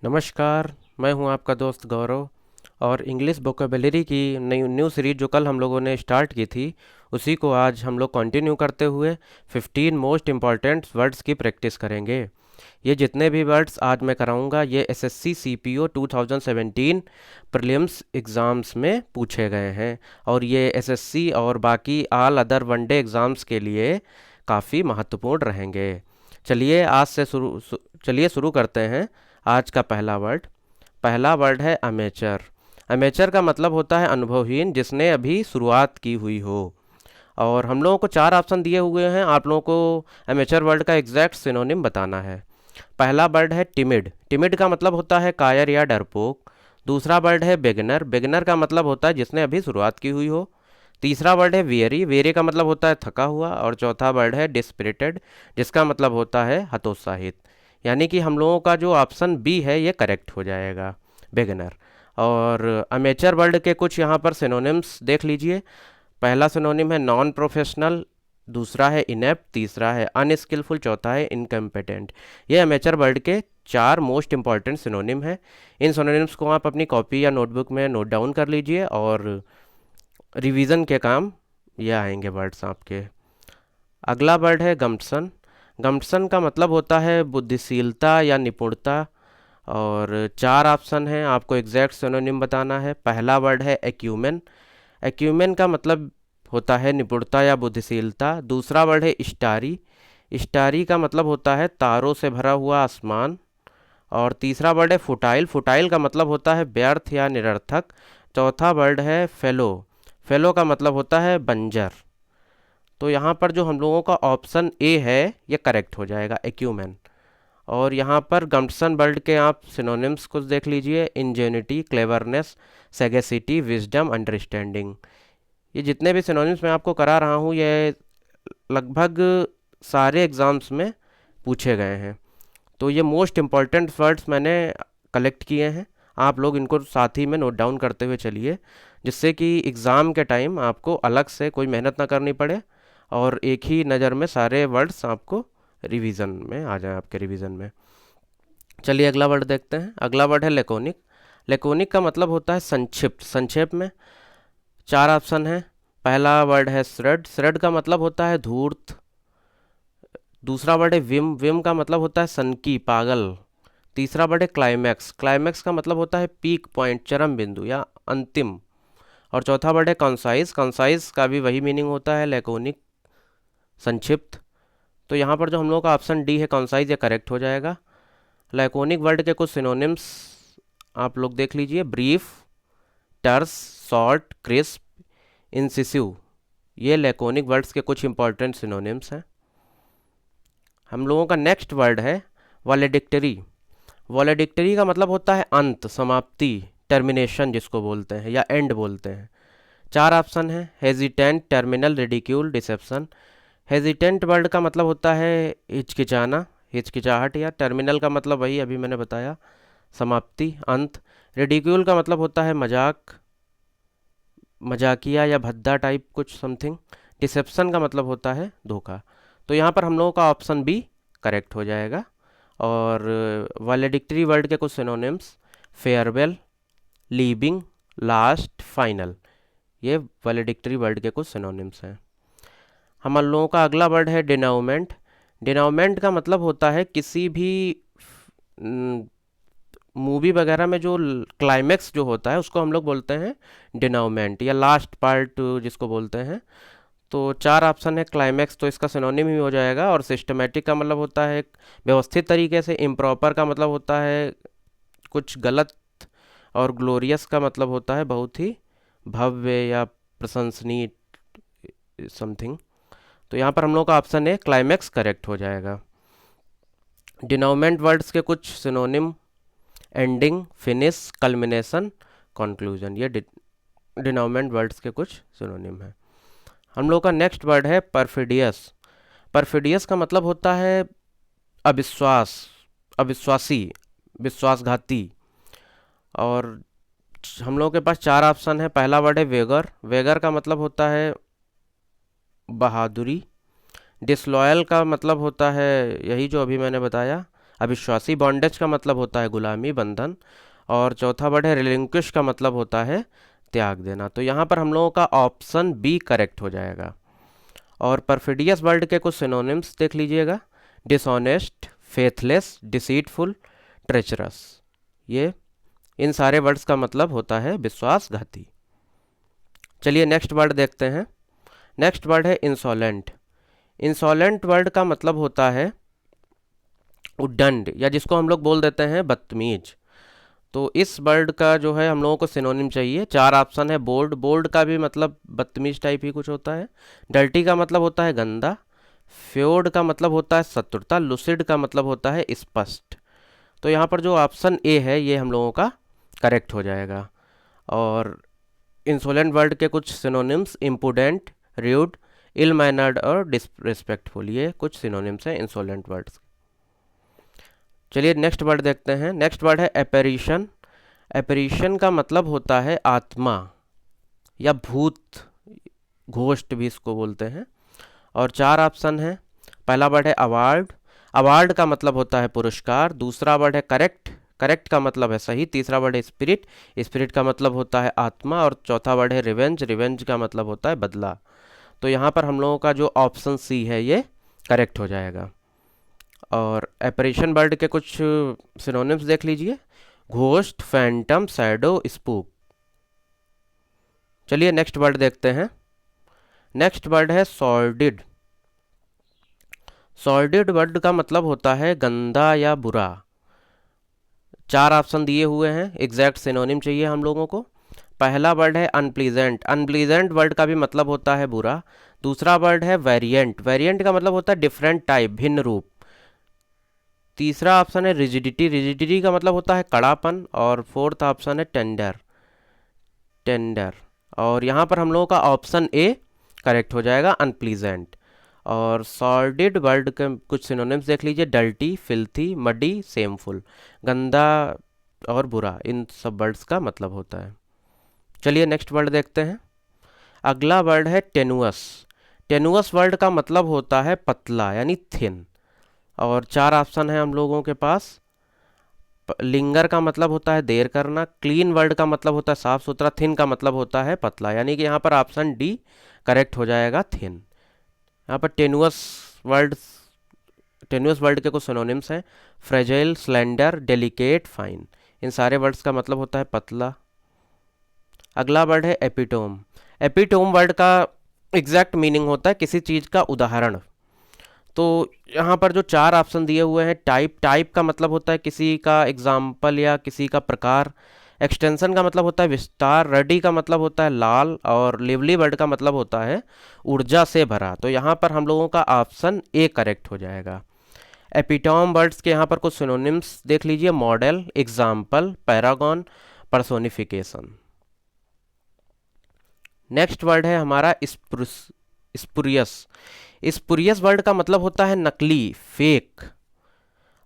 नमस्कार। मैं हूं आपका दोस्त गौरव। और इंग्लिश वोकेबलरी की नई न्यू सीरीज जो कल हम लोगों ने स्टार्ट की थी, उसी को आज हम लोग कंटिन्यू करते हुए 15 मोस्ट इम्पॉर्टेंट वर्ड्स की प्रैक्टिस करेंगे। ये जितने भी वर्ड्स आज मैं कराऊंगा ये एसएससी सीपीओ 2017 प्रीलिम्स एग्ज़ाम्स में पूछे गए हैं, और ये एसएससी और बाकी ऑल अदर वनडे एग्ज़ाम्स के लिए काफ़ी महत्वपूर्ण रहेंगे। चलिए आज से चलिए शुरू करते हैं। आज का पहला वर्ड है अमेचर। अमेचर का मतलब होता है अनुभवहीन, जिसने अभी शुरुआत की हुई हो। और हम लोगों को चार ऑप्शन दिए हुए हैं, आप लोगों को अमेचर वर्ड का एग्जैक्ट सिनोनिम बताना है। पहला वर्ड है टिमिड। टिमिड का मतलब होता है कायर या डरपोक। दूसरा वर्ड है बेगनर। बेगनर का मतलब होता है जिसने अभी शुरुआत की हुई हो। तीसरा वर्ड है वेरी। वेरी का मतलब होता है थका हुआ। और चौथा वर्ड है डिस्पिरिटेड, जिसका मतलब होता है हतोत्साहित। यानी कि हम लोगों का जो ऑप्शन बी है ये करेक्ट हो जाएगा, बेगनर। और अमेचर वर्ड के कुछ यहाँ पर सिनोनिम्स देख लीजिए। पहला सिनोनिम है नॉन प्रोफेशनल, दूसरा है इनेप्ट, तीसरा है अनस्किलफुल, चौथा है इनकम्पिटेंट। ये अमेचर वर्ड के चार मोस्ट इंपॉर्टेंट सिनोनिम है। इन सिनोनिम्स को आप अपनी कॉपी या नोटबुक में नोट डाउन कर लीजिए, और रिवीजन के काम ये आएंगे वर्ड्स आपके। अगला वर्ड है गम्पसन। गम्पसन का मतलब होता है बुद्धिशीलता या निपुणता। और चार ऑप्शन हैं, आपको एग्जैक्ट सिनोनिम बताना है। पहला वर्ड है एक्यूमेन। एक्यूमेन का मतलब होता है निपुणता या बुद्धिशीलता। दूसरा वर्ड है स्टारी। स्टारी का मतलब होता है तारों से भरा हुआ आसमान। और तीसरा वर्ड है फुटाइल। फुटाइल का मतलब होता है व्यर्थ या निरर्थक। चौथा वर्ड है फेलो। फेलो का मतलब होता है बंजर। तो यहाँ पर जो हम लोगों का ऑप्शन ए है ये करेक्ट हो जाएगा, एक्यूमेन। और यहाँ पर गम्पसन वर्ड के आप सिनोनिम्स कुछ देख लीजिए। Ingenuity, cleverness, sagacity, wisdom, understanding. ये जितने भी सिनोनिम्स मैं आपको करा रहा हूँ ये लगभग सारे एग्ज़ाम्स में पूछे गए हैं। तो ये मोस्ट इम्पॉर्टेंट वर्ड्स मैंने कलेक्ट किए हैं। आप लोग इनको साथ ही में नोट डाउन करते हुए चलिए, जिससे कि एग्ज़ाम के टाइम आपको अलग से कोई मेहनत ना करनी पड़े, और एक ही नज़र में सारे वर्ड्स आपको रिवीजन में आ जाए, आपके रिवीजन में। चलिए अगला वर्ड देखते हैं। अगला वर्ड है लेकोनिक। लेकोनिक का मतलब होता है संक्षिप्त, संक्षेप में। चार ऑप्शन है। पहला वर्ड है श्रेड। श्रेड का मतलब होता है धूर्त। दूसरा वर्ड है विम। विम का मतलब होता है सनकी, पागल। तीसरा वर्ड है क्लाइमैक्स। क्लाइमैक्स का मतलब होता है पीक पॉइंट, चरम बिंदु या अंतिम। और चौथा वर्ड है कंसाइज। कंसाइज का भी वही मीनिंग होता है, लैकोनिक, संक्षिप्त। तो यहाँ पर जो हम लोग का ऑप्शन डी है कंसाइज, ये करेक्ट हो जाएगा। लैकोनिक वर्ड के कुछ सिनोनिम्स आप लोग देख लीजिए। Brief, terse, short, crisp, incisive. ये लैकोनिक वर्ड्स के कुछ इंपॉर्टेंट सिनोनिम्स हैं। हम लोगों का नेक्स्ट वर्ड है वैलेडिक्टरी। वैलेडिक्टरी का मतलब होता है अंत, समाप्ति, टर्मिनेशन जिसको बोलते हैं, या एंड बोलते हैं। चार ऑप्शन है। Hesitant, terminal, ridicule, deception. Hesitant word का मतलब होता है हिचकिचाना, हिचकिचाहट। या टर्मिनल का मतलब वही अभी मैंने बताया, समाप्ति, अंत। रिडिक्यूल का मतलब होता है मजाक, मजाकिया या भद्दा टाइप कुछ समथिंग। डिसेप्शन का मतलब होता है धोखा। तो यहाँ पर हम लोगों का ऑप्शन बी करेक्ट हो जाएगा। और वैलेडिक्टरी वर्ड के कुछ synonyms: farewell, leaving, last, final. ये वैलेडिक्टरी वर्ड के कुछ सिनोनिम्स हैं। हम लोगों का अगला वर्ड है डिनाउमेंट। डिनाउमेंट का मतलब होता है किसी भी मूवी वगैरह में जो क्लाइमेक्स जो होता है उसको हम लोग बोलते हैं डिनाउमेंट, या लास्ट पार्ट जिसको बोलते हैं। तो चार ऑप्शन है। क्लाइमेक्स तो इसका सिनोनिम ही हो जाएगा। और सिस्टमेटिक का मतलब होता है व्यवस्थित तरीके से। इम्प्रॉपर का मतलब होता है कुछ गलत। और ग्लोरियस का मतलब होता है बहुत ही भव्य या प्रशंसनीय समथिंग। तो यहाँ पर हम लोग का ऑप्शन है क्लाइमेक्स करेक्ट हो जाएगा। डिनाउमेंट वर्ड्स के कुछ synonym: ending, finish, culmination, conclusion. ये डिनाउमेंट वर्ड्स के कुछ सिनोनिम है। हम लोग का नेक्स्ट वर्ड है परफिडियस। परफिडियस का मतलब होता है अविश्वास, अविश्वासी, विश्वासघाती। और हम लोगों के पास चार ऑप्शन है। पहला वर्ड है वेगर। वेगर का मतलब होता है बहादुरी। डिसलॉयल का मतलब होता है यही जो अभी मैंने बताया, अविश्वासी, बॉन्डेज का मतलब होता है गुलामी, बंधन। और चौथा वर्ड है रिलिंक्विश का मतलब होता है त्याग देना। तो यहाँ पर हम लोगों का ऑप्शन बी करेक्ट हो जाएगा। और परफिडियस वर्ड के कुछ सिनोनिम्स देख लीजिएगा। Dishonest, faithless, deceitful, treacherous. ये इन सारे वर्ड्स का मतलब होता है विश्वासघाती। चलिए नेक्स्ट वर्ड देखते हैं। नेक्स्ट वर्ड है इंसोलेंट। इंसोलेंट वर्ड का मतलब होता है उद्दंड, या जिसको हम लोग बोल देते हैं बदतमीज। तो इस वर्ड का जो है हम लोगों को सिनोनिम चाहिए। 4 ऑप्शन है। बोल्ड, बोल्ड का भी मतलब बदतमीज टाइप ही कुछ होता है। डर्टी का मतलब होता है गंदा। फ्योर्ड का मतलब होता है शत्रुता। लुसिड का मतलब होता है स्पष्ट। तो यहाँ पर जो ऑप्शन ए है ये हम लोगों का करेक्ट हो जाएगा। और इंसोलेंट वर्ड के कुछ सिनोनिम्स इम्पुडेंट, र्यूड, इल मैनर्ड और डिसरिस्पेक्टफुल, ये कुछ सिनोनिम्स हैं इंसोलेंट वर्ड्स। चलिए नेक्स्ट वर्ड देखते हैं। नेक्स्ट वर्ड है एपेरिशन। एपेरिशन का मतलब होता है आत्मा या भूत, घोस्ट भी इसको बोलते हैं। और 4 ऑप्शन है। पहला वर्ड है अवार्ड। अवार्ड का मतलब होता है पुरस्कार। दूसरा वर्ड है करेक्ट। करेक्ट का मतलब है सही। तीसरा वर्ड है स्पिरिट। स्पिरिट का मतलब होता है आत्मा। और चौथा वर्ड है रिवेंज। रिवेंज का मतलब होता है बदला। तो यहाँ पर हम लोगों का जो ऑप्शन सी है ये करेक्ट हो जाएगा। और एपरेशन वर्ड के कुछ सिनोनिम्स देख लीजिए। Ghost, Phantom, shadow, spook. चलिए नेक्स्ट वर्ड देखते हैं। नेक्स्ट वर्ड है सॉर्डिड। सॉर्डिड वर्ड का मतलब होता है गंदा या बुरा। 4 ऑप्शन दिए हुए हैं। एग्जैक्ट सिनोनिम चाहिए हम लोगों को। पहला वर्ड है अनप्लीजेंट। अनप्लीजेंट वर्ड का भी मतलब होता है बुरा। दूसरा वर्ड है वेरिएंट। वेरिएंट का मतलब होता है डिफरेंट टाइप, भिन्न रूप। तीसरा ऑप्शन है रिजिडिटी। रिजिडिटी का मतलब होता है कड़ापन। और फोर्थ ऑप्शन है टेंडर। टेंडर। और यहाँ पर हम लोगों का ऑप्शन ए करेक्ट हो जाएगा, अनप्लीजेंट। और सॉर्डिड वर्ड के कुछ सिनोनिम्स देख लीजिए। Dirty, filthy, muddy, shameful. गंदा और बुरा, इन सब वर्ड्स का मतलब होता है। चलिए नेक्स्ट वर्ड देखते हैं। अगला वर्ड है टेनुअस। टेनुअस वर्ड का मतलब होता है पतला यानी थिन। और 4 ऑप्शन है हम लोगों के पास। लिंगर का मतलब होता है देर करना। क्लीन वर्ड का मतलब होता है साफ सुथरा। थिन का मतलब होता है पतला, यानी कि यहाँ पर ऑप्शन डी करेक्ट हो जाएगा, थिन। यहाँ पर टेनुअस वर्ड के कुछ सिनोनिम्स हैं। Fragile, slender, delicate, fine. इन सारे वर्ड्स का मतलब होता है पतला। अगला वर्ड है एपिटोम। एपिटोम वर्ड का एग्जैक्ट मीनिंग होता है किसी चीज़ का उदाहरण। तो यहाँ पर जो 4 ऑप्शन दिए हुए हैं। टाइप, टाइप का मतलब होता है किसी का एग्जाम्पल या किसी का प्रकार। एक्सटेंशन का मतलब होता है विस्तार। रेडी का मतलब होता है लाल। और लिवली वर्ड का मतलब होता है ऊर्जा से भरा। तो यहाँ पर हम लोगों का ऑप्शन ए करेक्ट हो जाएगा। एपिटोम वर्ड्स के यहाँ पर कुछ सिनोनिम्स देख लीजिए। Model, example, Paragon, personification. Next word है हमारा स्पुरियस। स्पुरियस वर्ड का मतलब होता है नकली, फेक।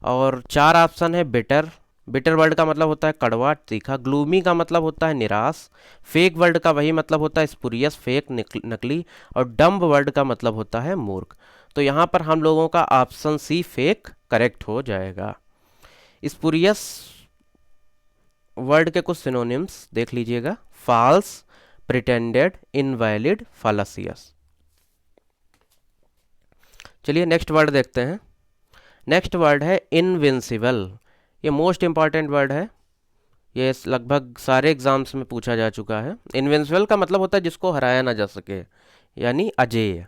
और 4 ऑप्शन है। बिटर। बिटर वर्ड का मतलब होता है कड़वा, तीखा। ग्लूमी का मतलब होता है निराश। फेक वर्ड का वही मतलब होता है स्पुरियस, फेक, नकली। और डम्ब वर्ड का मतलब होता है मूर्ख। तो यहाँ पर हम लोगों का ऑप्शन सी फेक करेक्ट हो जाएगा। स्पुरियस वर्ड के कुछ सिनोनिम्स देख लीजिएगा। False, pretended, invalid, fallacious. चलिए नेक्स्ट वर्ड देखते हैं। नेक्स्ट वर्ड है इनविंसिबल। ये मोस्ट इंपॉर्टेंट वर्ड है। ये लगभग सारे एग्जाम्स में पूछा जा चुका है। इनविंसिबल का मतलब होता है जिसको हराया ना जा सके, यानी अजेय।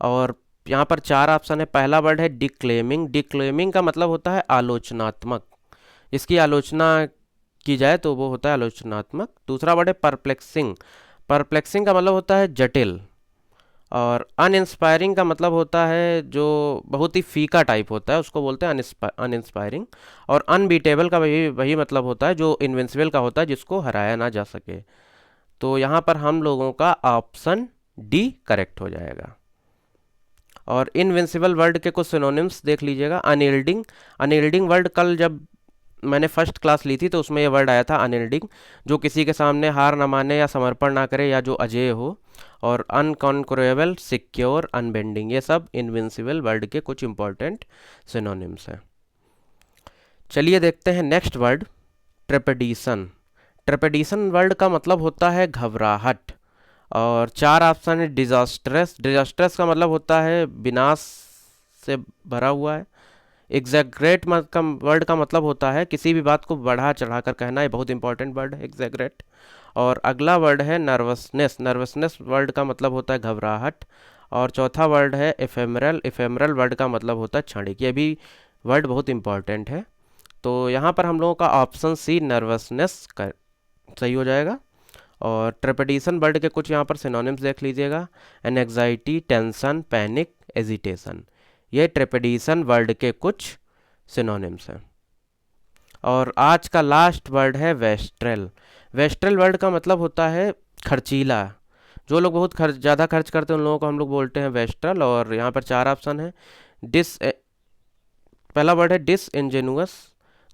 और यहाँ पर 4 ऑप्शन है। पहला वर्ड है डिक्लेमिंग। डिक्लेमिंग का मतलब होता है आलोचनात्मक, जिसकी आलोचना की जाए तो वो होता है आलोचनात्मक। दूसरा वर्ड है परप्लेक्सिंग। परप्लेक्सिंग का मतलब होता है जटिल। और अनइंस्पायरिंग का मतलब होता है जो बहुत ही फीका टाइप होता है, उसको बोलते हैं अनइंस्पायरिंग। और अनबीटेबल का वही वही मतलब होता है जो इनविंसिबल का होता है, जिसको हराया ना जा सके। तो यहाँ पर हम लोगों का ऑप्शन डी करेक्ट हो जाएगा। और इनविंसिबल वर्ड के कुछ सिनोनिम्स देख लीजिएगा। अनयील्डिंग। अनयील्डिंग वर्ड कल जब मैंने फर्स्ट क्लास ली थी तो उसमें यह वर्ड आया था अनयील्डिंग, जो किसी के सामने हार न माने या समर्पण ना करे या जो अजेय हो। और अनकॉन्क्रेबल, सिक्योर, अनबेंडिंग, ये सब इनविंसिबल वर्ड के कुछ इंपॉर्टेंट सिनोनिम्स हैं। चलिए देखते हैं नेक्स्ट वर्ड, ट्रेपेडिशन। ट्रेपेडिशन वर्ड का मतलब होता है घबराहट। और चार ऑप्शन है। डिजास्ट्रेस, डिजास्ट्रेस का मतलब होता है विनाश से भरा हुआ है। एग्जैग्रेट का वर्ड का मतलब होता है किसी भी बात को बढ़ा चढ़ा कर कहना, ये बहुत इंपॉर्टेंट वर्ड है एग्जैग्रेट। और अगला वर्ड है नर्वसनेस। नर्वसनेस वर्ड का मतलब होता है घबराहट। और चौथा वर्ड है एफेमरल। एफेमरल वर्ड का मतलब होता है क्षणिक। ये भी वर्ड बहुत इंपॉर्टेंट है। तो यहाँ पर हम लोगों का ऑप्शन सी नर्वसनेस कर सही हो जाएगा। और ट्रेपेडिशन वर्ड के कुछ यहाँ पर सिनोनिम्स देख लीजिएगा। Anxiety, tension, panic, agitation. ये ट्रेपेडिशन वर्ड के कुछ सिनोनिम्स हैं। और आज का लास्ट वर्ड है वेस्ट्रल। वेस्ट्रल वर्ड का मतलब होता है खर्चीला। जो लोग बहुत ज़्यादा खर्च करते हैं उन लोगों को हम लोग बोलते हैं वेस्ट्रल। और यहाँ पर चार ऑप्शन है। डिस पहला वर्ड है डिसइंजेनुअस,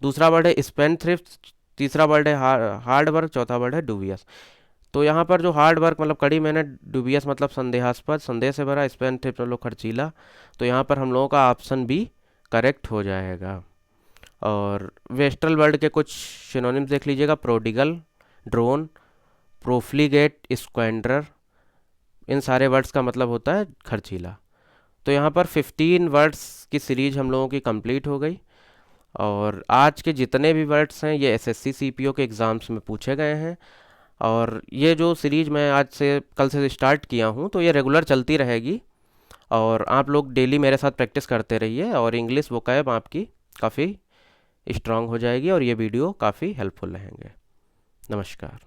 दूसरा वर्ड है स्पेंडथ्रिफ्ट, तीसरा वर्ड है हार्ड वर्क, चौथा वर्ड है डूबियस। तो यहाँ पर जो हार्ड वर्क मतलब कड़ी मेहनत, डूबियस मतलब संदेहास्पद, संदेह से भरा, स्पेंडथ्रिफ्ट मतलब खर्चीला। तो यहाँ पर हम लोगों का ऑप्शन बी करेक्ट हो जाएगा। और वेस्ट्रल वर्ड के कुछ सिनोनिम्स देख लीजिएगा। Prodigal, drone, profligate, squander. इन सारे वर्ड्स का मतलब होता है खर्चीला। तो यहाँ पर 15 वर्ड्स की सीरीज हम लोगों की कंप्लीट हो गई। और आज के जितने भी वर्ड्स हैं ये एसएससी सीपीओ के एग्ज़ाम्स में पूछे गए हैं। और ये जो सीरीज मैं आज से कल से स्टार्ट किया हूँ तो ये रेगुलर चलती रहेगी। और आप लोग डेली मेरे साथ प्रैक्टिस करते रहिए और इंग्लिश वोकैब आपकी काफ़ी स्ट्रांग हो जाएगी और ये वीडियो काफ़ी हेल्पफुल रहेंगे। नमस्कार।